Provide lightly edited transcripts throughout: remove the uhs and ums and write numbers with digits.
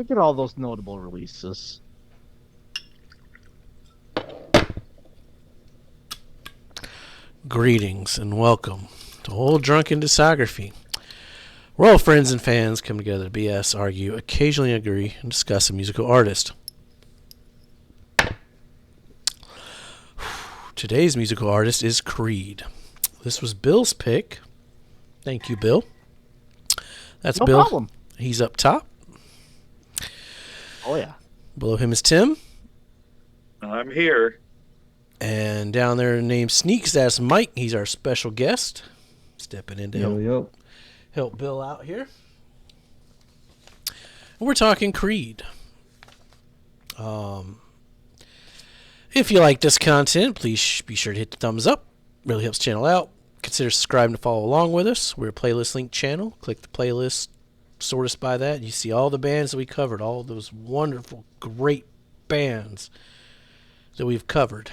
Look at all those notable releases. Greetings and welcome to Old Drunken Discography. Where all friends and fans come together to BS, argue, occasionally agree, and discuss a musical artist. Today's musical artist is Creed. This was Bill's pick. Thank you, Bill. That's No Bill. problem. He's up top. Oh yeah. Below him is Tim. I'm here. And down there named Sneaks, that's Mike. He's our special guest. Stepping in to help Bill out here. And we're talking Creed. If you like this content, please be sure to hit the thumbs up. Really helps the channel out. Consider subscribing to follow along with us. We're a playlist link channel. Click the playlist, sort us by that. You see all the bands that we covered, all those wonderful, great bands that we've covered.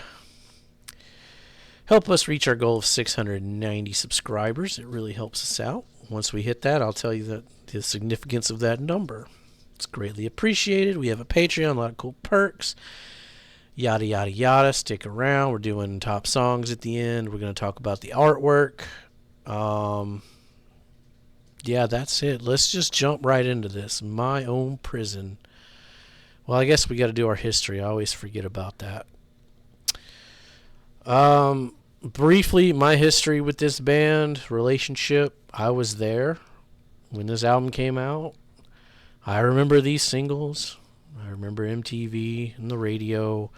Help us reach our goal of 690 subscribers. It really helps us out. Once we hit that, I'll tell you the significance of that number. It's greatly appreciated. We have a Patreon, a lot of cool perks. Yada, yada, yada. Stick around. We're doing top songs at the end. We're going to talk about the artwork. Yeah, that's it. Let's just jump right into this. My Own Prison. Well, I guess we got to do our history. I always forget about that. Briefly, my history with this band, relationship. I was there when this album came out. I remember these singles. I remember MTV and the radio.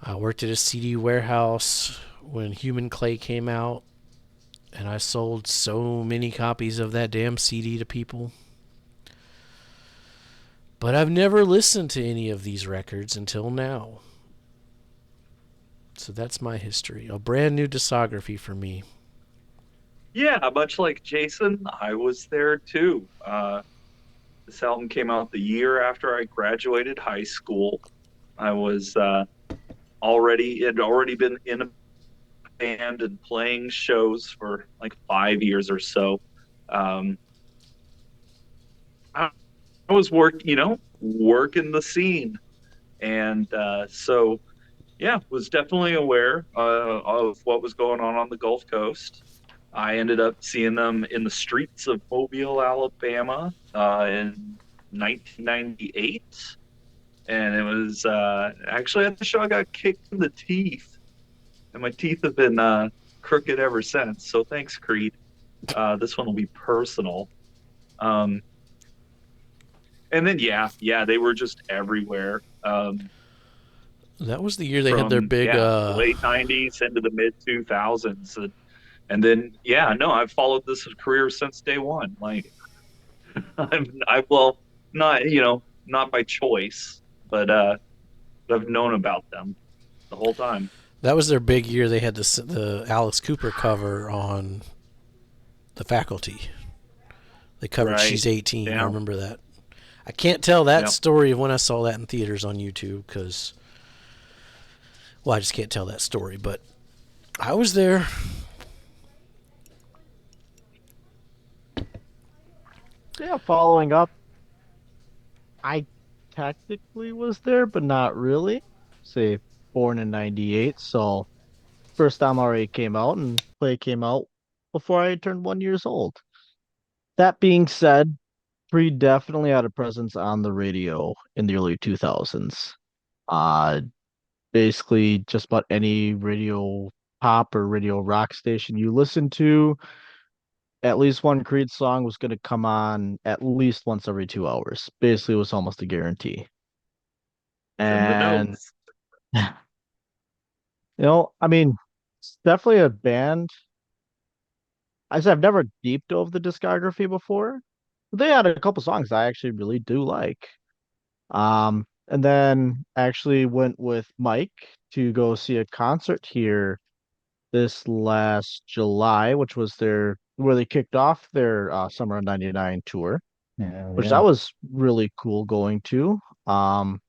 I worked at a CD warehouse when Human Clay came out, and I sold so many copies of that damn CD to people. But I've never listened to any of these records until now. So that's my history. A brand new discography for me. Yeah, much like Jason, I was there too. This album came out the year after I graduated high school. I was had already been in a band and playing shows for like 5 years or so. I, I was working the scene, and so yeah, was definitely aware of what was going on the Gulf Coast. I ended up seeing them in the streets of Mobile, Alabama, in 1998, and it was actually at the show I got kicked in the teeth, and my teeth have been crooked ever since. So thanks, Creed. This one will be personal. Um, and then they were just everywhere. That was the year they had their From big the late 90s into the mid 2000s, and then no, I've followed this career since day one. Like well, not not by choice, but I've known about them the whole time. that was their big year. They had the Alice Cooper cover on The Faculty. They covered Right. She's 18. I Yeah. remember that. I can't tell that Yep. story of when I saw that in theaters on YouTube because, well, I just can't tell that story. But I was there. Yeah, following up. I technically was there, but not really. Say born in '98, so first time already came out and play came out before I turned 1 years old. That being said, Free definitely had a presence on the radio in the early 2000s. Uh, Basically just about any radio pop or radio rock station you listen to, at least one Creed song was going to come on at least once every 2 hours. Basically, it was almost a guarantee. Send the And, notes. I mean, it's definitely a band. I said I've never deep dove the discography before. They had a couple songs I actually really do like. And then actually went with Mike to go see a concert here this last July, which was their where they kicked off their summer of '99 tour, which that Yeah. was really cool going to. Um,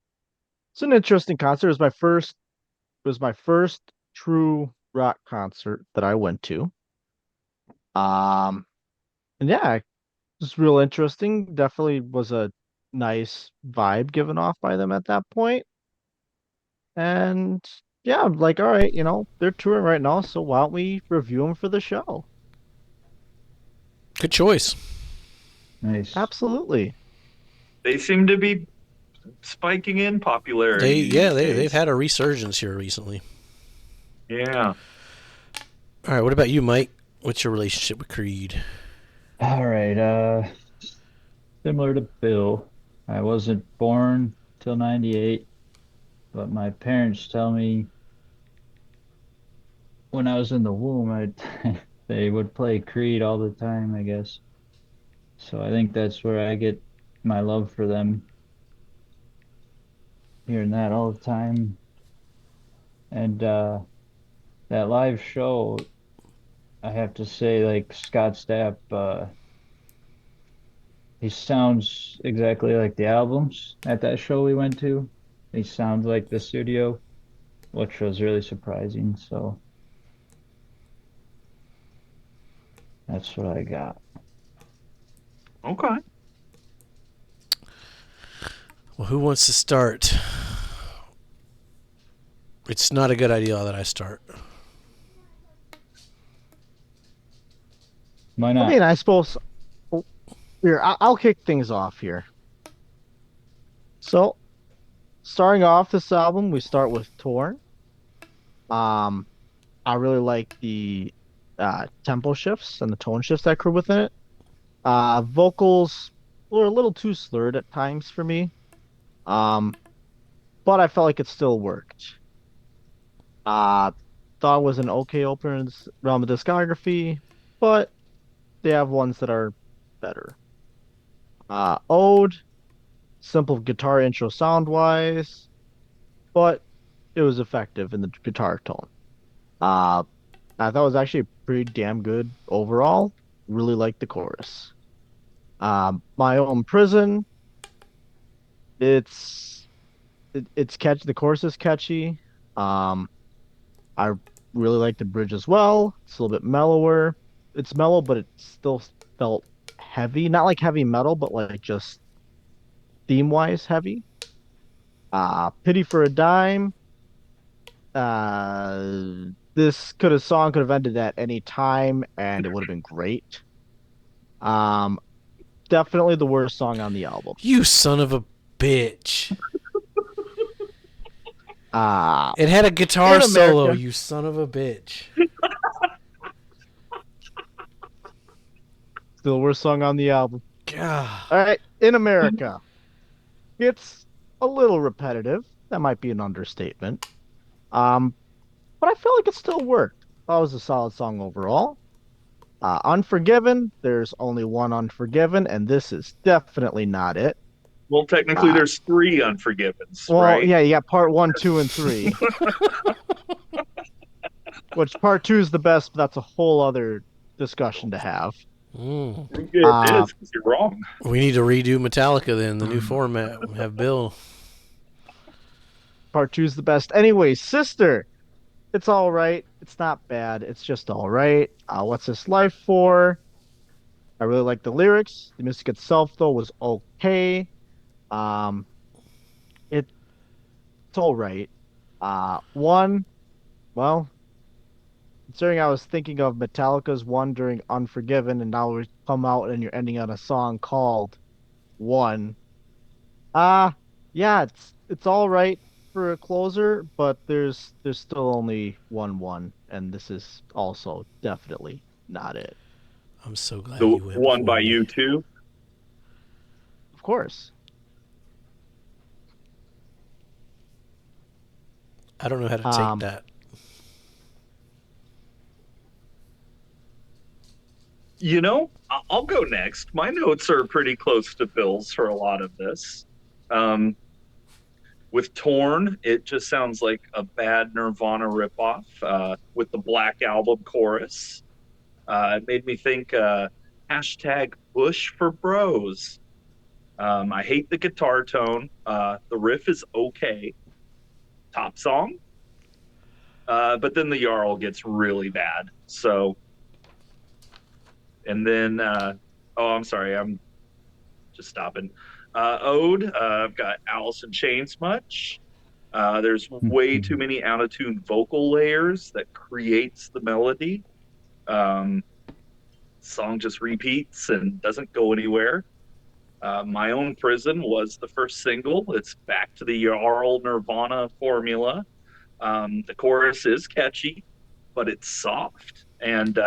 it's an interesting concert. It was my first true rock concert that I went to. Um, and yeah, it was real interesting. Definitely was a nice vibe given off by them at that point. And yeah, I'm like, all right, they're touring right now, so why don't we review them for the show? Good choice. Nice. Absolutely. They seem to be spiking in They popularity yeah these they've days. had a resurgence here recently. Yeah. All right, what about you, Mike? What's your relationship with Creed? All right. Similar to Bill, I wasn't born till 98, but my parents tell me when I was in the womb, they would play Creed all the time, I guess. So I think that's where I get my love for them, hearing that all the time. And that live show, I have to say, like Scott Stapp, he sounds exactly like the albums at that show we went to. He sounds like the studio, which was really surprising. So that's what I got. Okay. Well, who wants to start? It's not a good idea that I start. Why I mean, not? I suppose oh, here, I'll kick things off here. So, starting off this album, we start with Torn. Um, I really like the tempo shifts and the tone shifts that occur within it. Vocals were a little too slurred at times for me. Um, but I felt like it still worked. Uh, thought it was an okay opener in this realm of discography, but they have ones that are better. Ode, simple guitar intro sound wise, but it was effective in the guitar tone. Uh, I thought it was actually pretty damn good overall. Really liked the chorus. My Own Prison, it's it's catchy. The chorus is catchy. Um, I really like the bridge as well. It's a little bit mellower. It's mellow, but it still felt heavy. Not like heavy metal, but like just theme wise heavy. Pity for a Dime. This song could have ended at any time and it would have been great. Um, Definitely the worst song on the album. You son of a bitch. Uh, It had a guitar in solo, America, you son of a bitch. still the worst song on the album. God. All right, in America, it's a little repetitive. That might be an understatement. Um, but I feel like it still worked. That was a solid song overall. Unforgiven, there's only one Unforgiven, and this is definitely not it. Well, technically, Uh, there's three Unforgivens, well, right? yeah, you got part one, two, and three, which part two is the best, but that's a whole other discussion to have. Mm. It Uh, is, because you're wrong. We need to redo Metallica then, the new format. Have Bill. Part two is the best. Anyway, Sister, it's all right. It's not bad. It's just all right. What's this life for? I really like the lyrics. The music itself, though, was okay. Um, it's all right. One, well, considering I was thinking of Metallica's one during Unforgiven, and now we come out and you're ending on a song called One. Uh yeah, it's all right for a closer, but there's still only one, and this is also definitely not it. I'm so glad The you went one before by me. you too. Of course. I don't know how to take Um, that. I'll go next. My notes are pretty close to Bill's for a lot of this. Um, with Torn, it just sounds like a bad Nirvana ripoff with the Black Album chorus. It made me think hashtag Bush for Bros. I hate the guitar tone. The riff is okay. Top song. But then the Jarl gets really bad. So, and then, oh, I'm sorry. I'm just stopping. Ode, I've got Alice in Chains much. There's way too many out of tune vocal layers that creates the melody. Um, Song just repeats and doesn't go anywhere. My Own Prison was the first single. It's back to the Jarl Nirvana formula. The chorus is catchy, but it's soft. And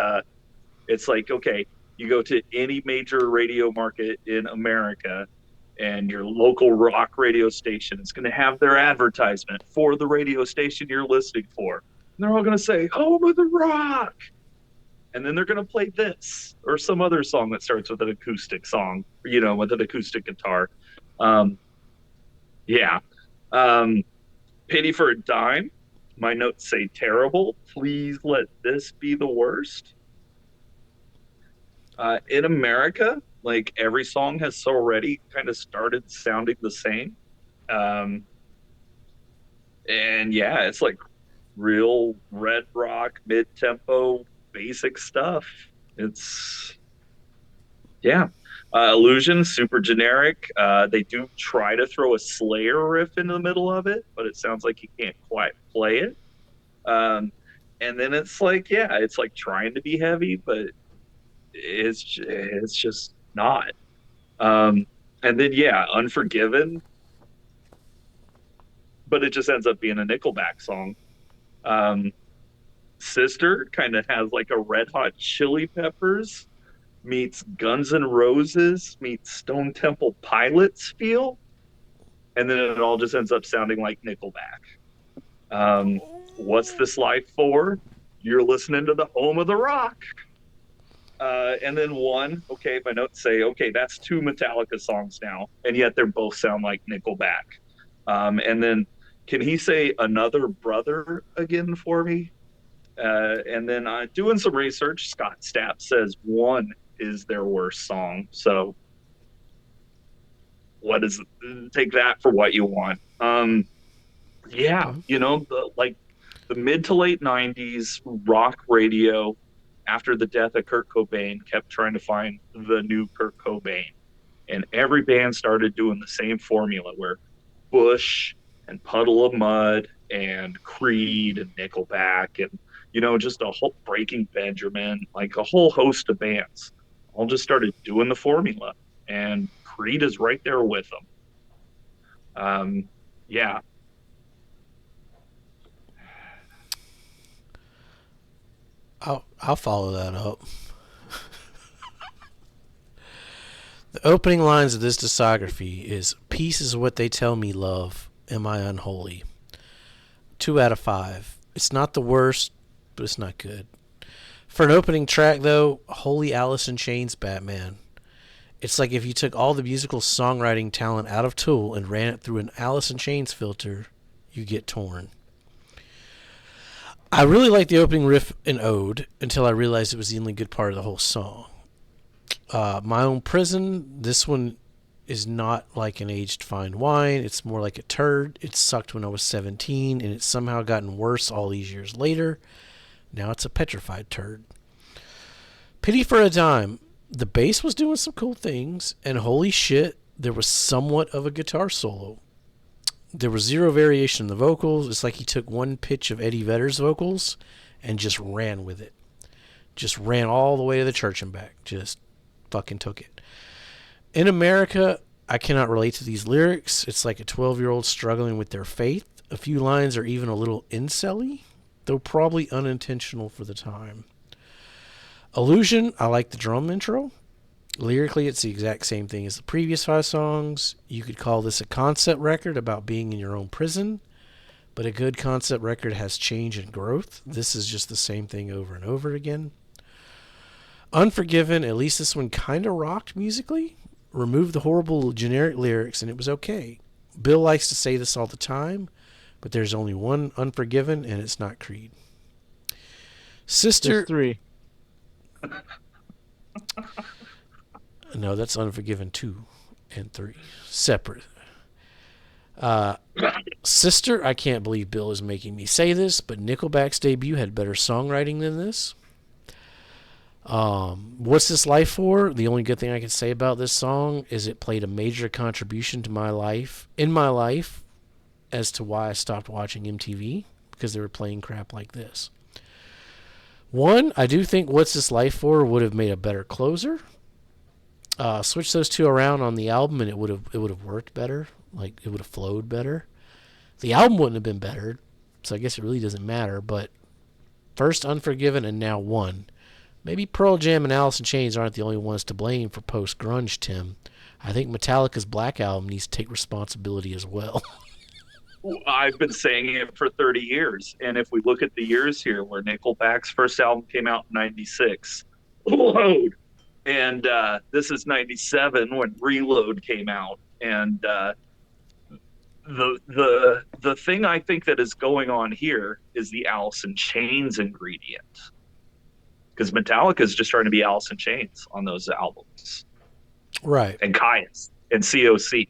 it's like, okay, you go to any major radio market in America and your local rock radio station is going to have their advertisement for the radio station you're listening for. And they're all going to say, Home of the Rock. And then they're going to play this or some other song that starts with an acoustic song, with an acoustic guitar. Um, yeah. Um, Penny for a Dime. My notes say terrible. Please let this be the worst. In America, like every song has already kind of started sounding the same. Um, and yeah, it's like real red rock, mid tempo, basic stuff. It's, yeah. Illusion, super generic. They do try to throw a Slayer riff in the middle of it, but it sounds like you can't quite play it. Um, and then it's like, yeah, it's like trying to be heavy, but it's just not. Um, and then yeah, Unforgiven, but it just ends up being a Nickelback song. Um, Sister kind of has like a Red Hot Chili Peppers meets Guns N' Roses meets Stone Temple Pilots feel, and then it all just ends up sounding like Nickelback. What's This Life For? You're listening to the Home of the Rock. And then one, okay, my notes say, okay, that's two Metallica songs now, and yet they both sound like Nickelback. And then, can he say Another Brother again for me? And then doing some research, Scott Stapp says One is their worst song. So take that for what you want. Yeah, the mid to late 90s rock radio after the death of Kurt Cobain kept trying to find the new Kurt Cobain. And every band started doing the same formula where Bush and Puddle of Mud and Creed and Nickelback and, just a whole Breaking Benjamin, like a whole host of bands all just started doing the formula. And Creed is right there with them. Yeah. I'll follow that up. The opening lines of this discography is "Peace is what they tell me, love. Am I unholy?" 2 out of 5. It's not the worst, but it's not good. For an opening track, though, holy Alice in Chains, Batman. It's like if you took all the musical songwriting talent out of Tool and ran it through an Alice in Chains filter, you get Torn. I really liked the opening riff in Ode until I realized it was the only good part of the whole song. My Own Prison, this one is not like an aged fine wine. It's more like a turd. It sucked when I was 17, and it's somehow gotten worse all these years later. Now it's a petrified turd. Pity for a Dime. The bass was doing some cool things, and holy shit, there was somewhat of a guitar solo. There was zero variation in the vocals. It's like he took one pitch of Eddie Vedder's vocals and just ran with it. Just ran all the way to the church and back. Just fucking took it. In America, I cannot relate to these lyrics. It's like a 12-year-old struggling with their faith. A few lines are even a little incel-y, though probably unintentional for the time. Illusion, I like the drum intro. Lyrically, it's the exact same thing as the previous 5 songs. You could call this a concept record about being in your own prison, but a good concept record has change and growth. This is just the same thing over and over again. Unforgiven, at least this one kind of rocked musically. Remove the horrible generic lyrics and it was okay. Bill likes to say this all the time, but there's only one Unforgiven and it's not Creed. Sister... There's 3. No, that's Unforgiven 2 and 3. Separate. Sister, I can't believe Bill is making me say this, but Nickelback's debut had better songwriting than this. What's This Life For? The only good thing I can say about this song is it played a major contribution to my life, as to why I stopped watching MTV, because they were playing crap like this. One, I do think What's This Life For would have made a better closer. Switch those two around on the album, and it would have worked better. Like, it would have flowed better. The album wouldn't have been better, so I guess it really doesn't matter. But first Unforgiven and now One. Maybe Pearl Jam and Alice in Chains aren't the only ones to blame for post-grunge, Tim. I think Metallica's Black Album needs to take responsibility as well. I've been saying it for 30 years. And if we look at the years here, where Nickelback's first album came out in 96, Load. And this is 97 when Reload came out. And the thing I think that is going on here is the Alice in Chains ingredient. Because Metallica is just trying to be Alice in Chains on those albums. Right. And Caius and COC.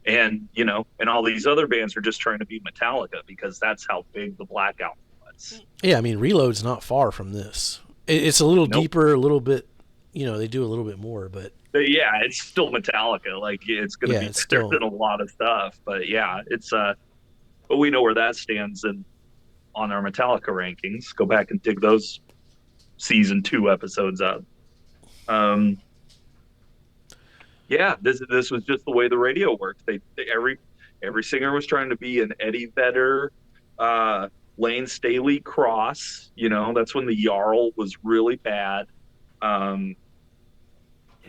And, and all these other bands are just trying to be Metallica because that's how big the Black Album was. Yeah, I mean, Reload's not far from this. It's a little deeper, a little bit, they do a little bit more, but yeah, it's still Metallica. Like, it's going to be different than a lot of stuff. But yeah, it's but we know where that stands on our Metallica rankings. Go back and dig those season 2 episodes up. Yeah, this was just the way the radio worked. Every singer was trying to be an Eddie Vedder, Lane Staley cross. That's when the Jarl was really bad. And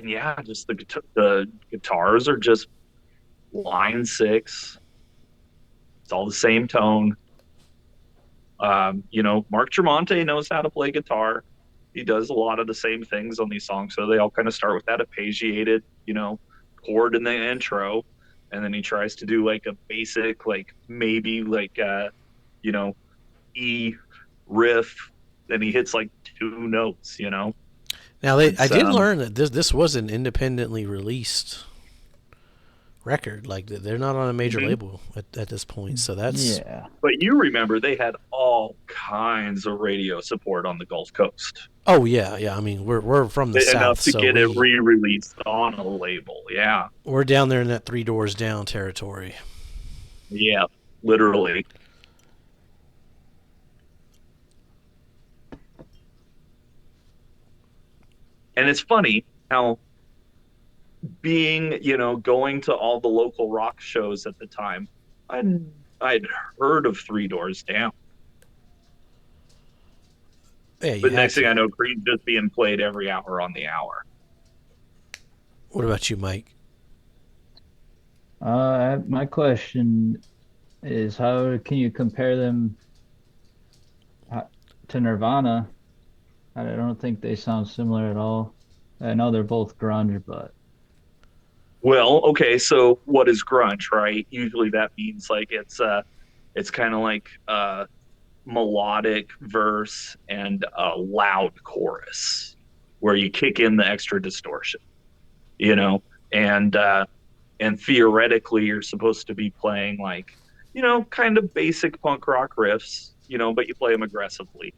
yeah, just the guitars are just line 6. It's all the same tone. Mark Tremonti knows how to play guitar. He does a lot of the same things on these songs, so they all kind of start with that arpeggiated, chord in the intro, and then he tries to do like a basic, like maybe like E riff, then he hits like 2 notes. Now I did learn that this was an independently released record. Like, they're not on a major label at this point, so that's But you remember they had all kinds of radio support on the Gulf Coast. Oh yeah. I mean, we're from the south, enough to so get it re-released on a label. Yeah, we're down there in that 3 Doors Down territory. Yeah, literally. And it's funny how going to all the local rock shows at the time, I'd heard of 3 Doors Down. Yeah, but next thing I know, Creed's just being played every hour on the hour. What about you, Mike? My question is, how can you compare them to Nirvana? I don't think they sound similar at all. I know they're both grunge, but well, okay, so what is grunge, right? Usually that means like it's kind of like a melodic verse and a loud chorus where you kick in the extra distortion, and theoretically you're supposed to be playing like, kind of basic punk rock riffs, but you play them aggressively.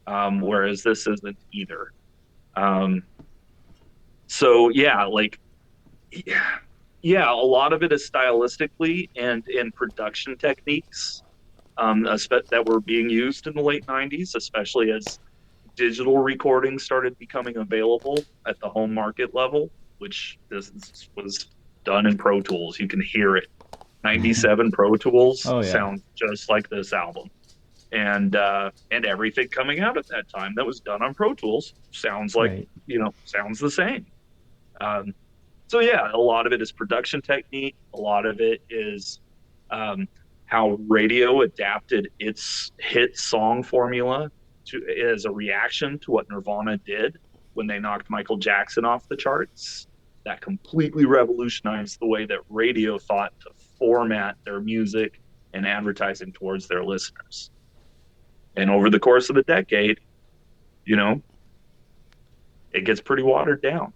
Whereas this isn't either. So yeah, like, yeah, a lot of it is stylistically and in production techniques that were being used in the late 90s, especially as digital recording started becoming available at the home market level, which this was done in Pro Tools. You can hear it. 97 Pro Tools sounds just like this album. And everything coming out at that time that was done on Pro Tools sounds like, sounds the same. So yeah, a lot of it is production technique. A lot of it is how radio adapted its hit song formula as a reaction to what Nirvana did when they knocked Michael Jackson off the charts. That completely revolutionized the way that radio thought to format their music and advertising towards their listeners. And over the course of the decade, it gets pretty watered down.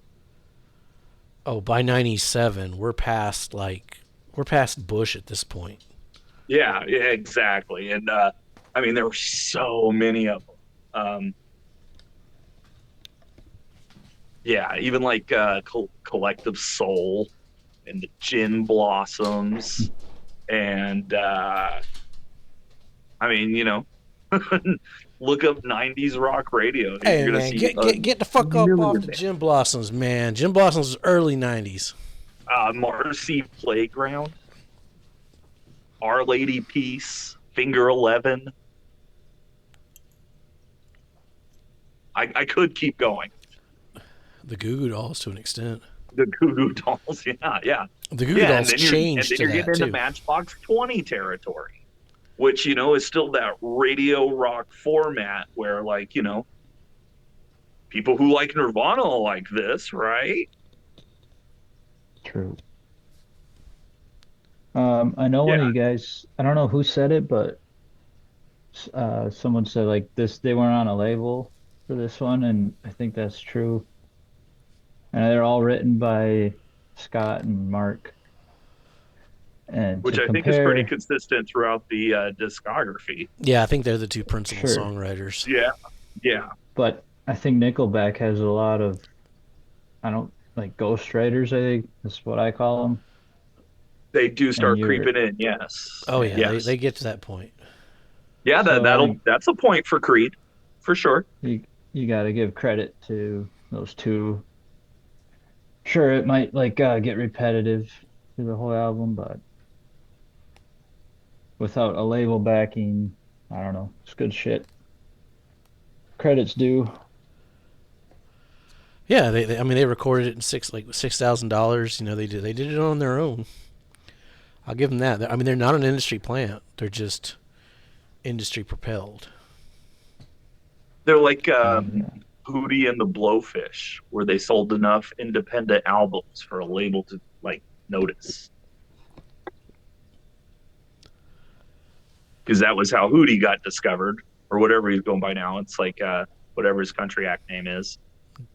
Oh, by 97, we're past Bush at this point. Yeah, exactly. And there were so many of them. Yeah, even like Collective Soul and the Gin Blossoms, and I mean, look up '90s rock radio. Hey You're gonna man, see get a get get the fuck up off million the bands. Gin Blossoms, man. Gin Blossoms was early '90s. Marcy Playground, Our Lady Peace, Finger 11. I could keep going. The Goo Goo Dolls to an extent. The Goo Goo Dolls, yeah, yeah, The Goo Goo yeah, and Dolls then changed to you're getting that into too. Matchbox 20 territory, which is still that radio rock format where people who like Nirvana like this, right? True. I know one Yeah, of you guys, I don't know who said it, but someone said like this, they weren't on a label for this one, and I think that's true. And they're all written by Scott and Mark. And which to I think is pretty compare, consistent throughout the discography. Yeah, I think they're the two principal sure, songwriters. Yeah, yeah, but I think Nickelback has a lot of, I don't like ghostwriters, I think that's what I call them. they do And start you're, creeping in. Yes, Oh yeah, yeah. they yes, they get to that point. yeah. That So I that'll think that's a point for Creed, for sure. you got to give credit to those two. Sure, it might like get repetitive through the whole album, but without a label backing, I don't know. It's good shit. Credits due. Yeah, I mean they recorded it in $6,000. They did it on their own. I'll give them that. I mean they're not an industry plant. They're just industry propelled. They're like And Hootie and the Blowfish, where they sold enough independent albums for a label to notice. Because that was how Hootie got discovered, or whatever he's going by now. It's like whatever his country act name is,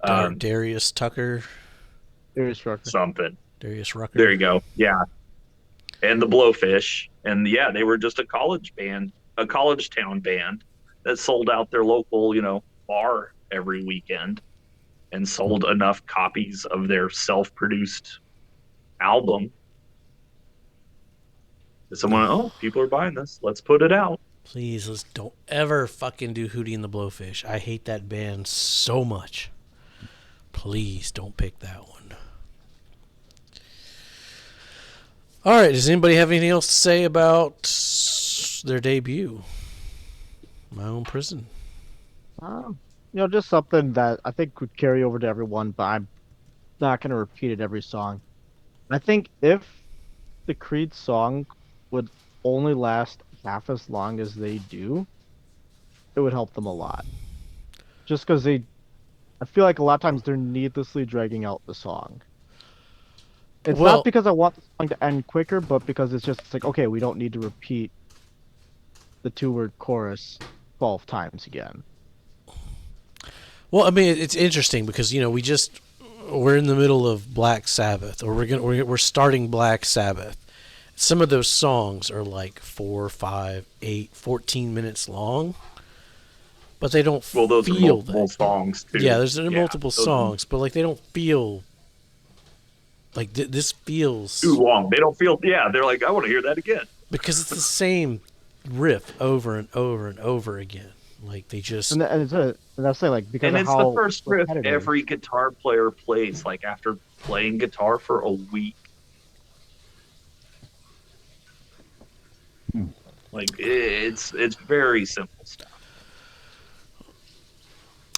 um, Darius Tucker, Darius Rucker. something. Darius There Rucker. you go. Yeah, and the Blowfish, and yeah, they were just a college band, a college town band that sold out their local, bar every weekend and sold enough copies of their self-produced album that someone, oh, people are buying this. Let's put it out. Please, let's don't ever fucking do Hootie and the Blowfish. I hate that band so much. Please don't pick that one. All right, does anybody have anything else to say about their debut? My Own Prison. Just something that I think could carry over to everyone, but I'm not going to repeat it every song. I think if the Creed song would only last half as long as they do, it would help them a lot. Just because I feel like a lot of times they're needlessly dragging out the song. It's not Well, because I want the song to end quicker, but because it's like, okay, we don't need to repeat the two-word chorus 12 times again. I mean, it's interesting because we're in the middle of Black Sabbath, or we're starting Black Sabbath. Some of those songs are like 4, 5, 8, 14 minutes long, but they don't Well, those are feel multiple that. songs too. Yeah, there's Yeah, multiple those are songs, but like they don't feel like this too feels long. They don't feel. Yeah, they're like, I want to hear that again. because it's the same riff over and over and over again. Like they just And that's like because And of it's the how first riff repetitive. every guitar player plays, like after playing guitar for a week. Hmm. Like it's very simple stuff.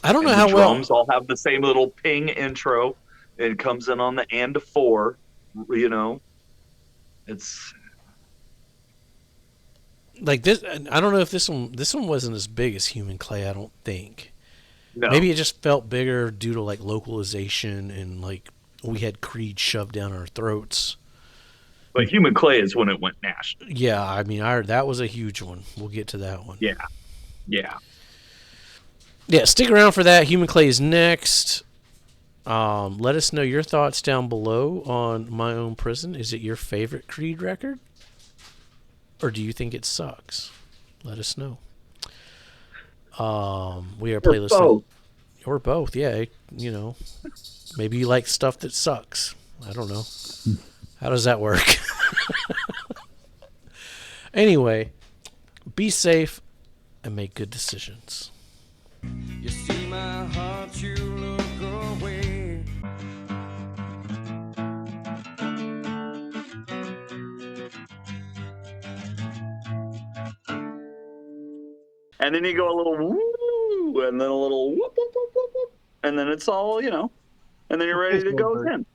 I don't know And the how well. drums all have the same little ping intro. It comes in on the and 4. You know, it's Like this, I don't know if this one wasn't as big as Human Clay. I don't think. no. Maybe it just felt bigger due to like localization and like we had Creed shoved down our throats. But Human Clay is when it went national. Yeah, I mean, that was a huge one. We'll get to that one. Yeah, yeah. Yeah, stick around for that. Human Clay is next. Let us know your thoughts down below on My Own Prison. Is it your favorite Creed record? Or do you think it sucks? Let us know. We are Or playlisting. both. Or both, yeah. You know, maybe you like stuff that sucks. I don't know. How does that work? Anyway, be safe and make good decisions. You see my heart, you look away. And then you go a little woo, and then a little whoop, whoop, whoop, whoop, whoop, and then it's all, and then you're ready to go again.